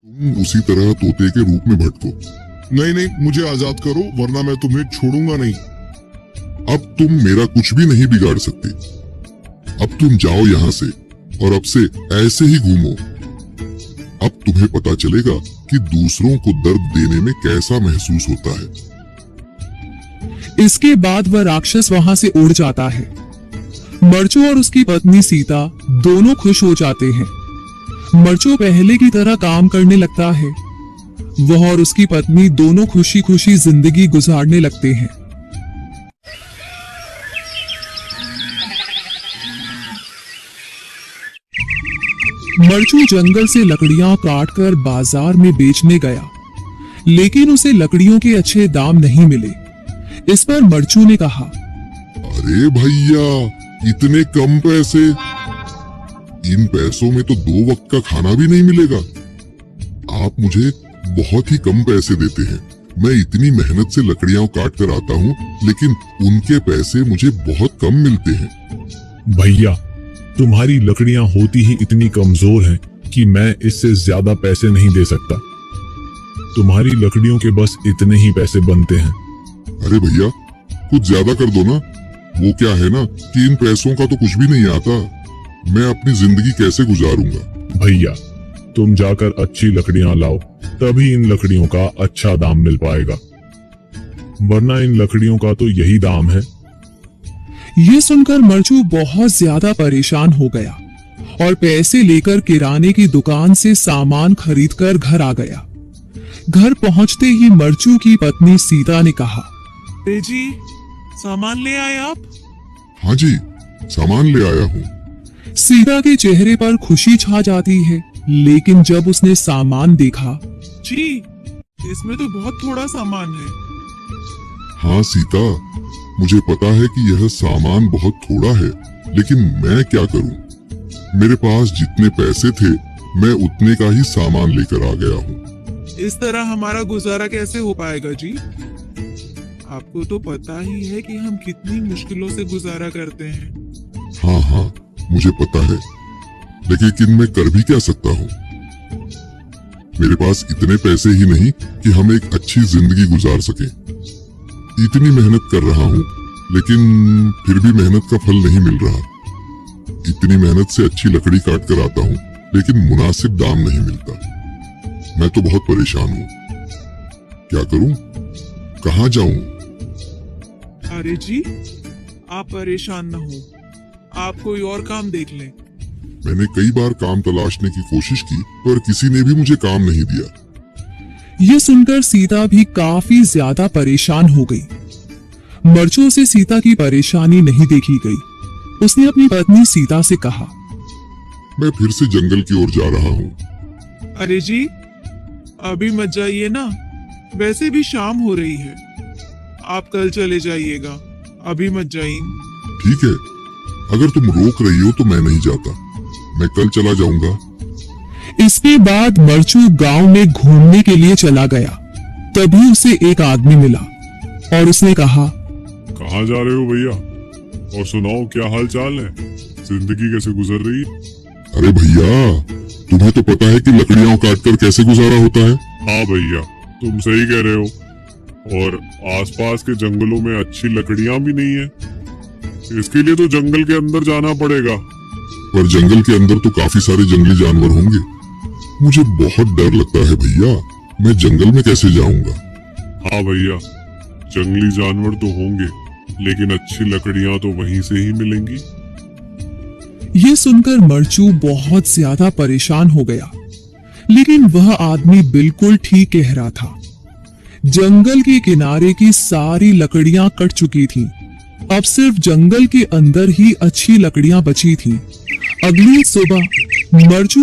तुम उसी तरह तोते के रूप में भटको। नहीं नहीं, मुझे आजाद करो वरना मैं तुम्हें छोड़ूंगा नहीं। अब तुम मेरा कुछ भी नहीं बिगाड़ सकते। अब तुम जाओ यहाँ से और अब से ऐसे ही घूमो। अब तुम्हें पता चलेगा कि दूसरों को दर्द देने में कैसा महसूस होता है। इसके बाद वह राक्षस वहां से उड़ जाता है। मर्चो और उसकी पत्नी सीता दोनों खुश हो जाते हैं। मर्चो पहले की तरह काम करने लगता है। वह और उसकी पत्नी दोनों खुशी खुशी जिंदगी गुजारने लगते हैं। मर्चो जंगल से लकड़ियां काटकर बाजार में बेचने गया, लेकिन उसे लकड़ियों के अच्छे दाम नहीं मिले। इस पर मर्चो ने कहा, अरे भैया, इतने कम पैसे? इन पैसों में तो 2 वक्त का खाना भी नहीं मिलेगा। आप मुझे बहुत ही कम पैसे देते हैं। मैं इतनी मेहनत से लकड़ियां काट कर आता हूँ, लेकिन उनके पैसे मुझे बहुत कम मिलते हैं। भैया, तुम्हारी लकड़ियां होती ही इतनी कमजोर हैं कि मैं इससे ज्यादा पैसे नहीं दे सकता। तुम्हारी लकड़ियों के बस इतने ही पैसे बनते हैं। अरे भैया, कुछ ज्यादा कर दो ना। वो क्या है ना कि इन पैसों का तो कुछ भी नहीं आता। मैं अपनी जिंदगी कैसे गुजारूंगा? भैया, तुम जाकर अच्छी लकड़ियां लाओ, तभी इन लकड़ियों का अच्छा दाम मिल पाएगा, वरना इन लकड़ियों का तो यही दाम है। ये सुनकर मर्चो बहुत ज्यादा परेशान हो गया और पैसे लेकर किराने की दुकान से सामान खरीदकर घर आ गया। घर पहुंचते ही मर्चो की पत्नी सीता ने कहा, जी, सामान ले आए आप? हाँ जी, सामान ले आया हूँ। सीता के चेहरे पर खुशी छा जाती है, लेकिन जब उसने सामान देखा, जी, इसमें तो बहुत थोड़ा सामान है। हाँ सीता, मुझे पता है कि यह सामान बहुत थोड़ा है, लेकिन मैं क्या करूं? मेरे पास जितने पैसे थे, मैं उतने का ही सामान लेकर आ गया हूँ। इस तरह हमारा गुजारा कैसे हो पाएगा जी? आपको तो पता ही है कि हम कितनी मुश्किलों से गुजारा करते हैं। हाँ हाँ, मुझे पता है, लेकिन मैं कर भी क्या सकता हूँ? मेरे पास इतने पैसे ही नहीं कि हम एक अच्छी जिंदगी गुजार सके। इतनी मेहनत कर रहा हूँ, लेकिन फिर भी मेहनत का फल नहीं मिल रहा। इतनी मेहनत से अच्छी लकड़ी काट कर आता हूँ, लेकिन मुनासिब दाम नहीं मिलता। मैं तो बहुत परेशान हूँ। क्या करूँ? कहाँ जाऊँ? अरे जी, आप परेशान न हो, आप कोई और काम देख लें। मैंने कई बार काम तलाशने की कोशिश की, पर किसी ने भी मुझे काम नहीं दिया। ये सुनकर सीता भी काफी ज्यादा परेशान हो गई। मर्चो से सीता की परेशानी नहीं देखी गई। उसने अपनी पत्नी सीता से कहा, मैं फिर से जंगल की ओर जा रहा हूँ। अरे जी, अभी मत जाइए ना, वैसे भी शाम हो रही है। आप कल चले जाइएगा, अभी मत जाइए। ठीक है, अगर तुम रोक रही हो तो मैं नहीं जाता। मैं कल चला जाऊंगा। इसके बाद मर्चो गांव में घूमने के लिए चला गया। तभी उसे एक आदमी मिला और उसने कहा, कहाँ जा रहे हो भैया? और सुनाओ, क्या हाल चाल है? जिंदगी कैसे गुजर रही है? अरे भैया, तुम्हें तो पता है कि लकड़ियां काटकर कैसे गुजारा होता है। हाँ भैया, तुम सही कह रहे हो। और आसपास के जंगलों में अच्छी लकड़ियां भी नहीं है। इसके लिए तो जंगल के अंदर जाना पड़ेगा। पर जंगल के अंदर तो काफी सारे जंगली जानवर होंगे। मुझे बहुत डर लगता है भैया, मैं जंगल में कैसे जाऊंगा? हाँ भैया, जंगली जानवर तो होंगे, लेकिन अच्छी लकड़ियां तो वहीं से ही मिलेंगी। ये सुनकर मर्चो बहुत ज्यादा परेशान हो गया, लेकिन वह आदमी बिल्कुल ठीक कह रहा था। जंगल के किनारे की सारी लकड़ियां कट चुकी थीं। अब सिर्फ जंगल के अंदर ही अच्छी लकड़ियां बची थीं। अगली सुबह मर्चो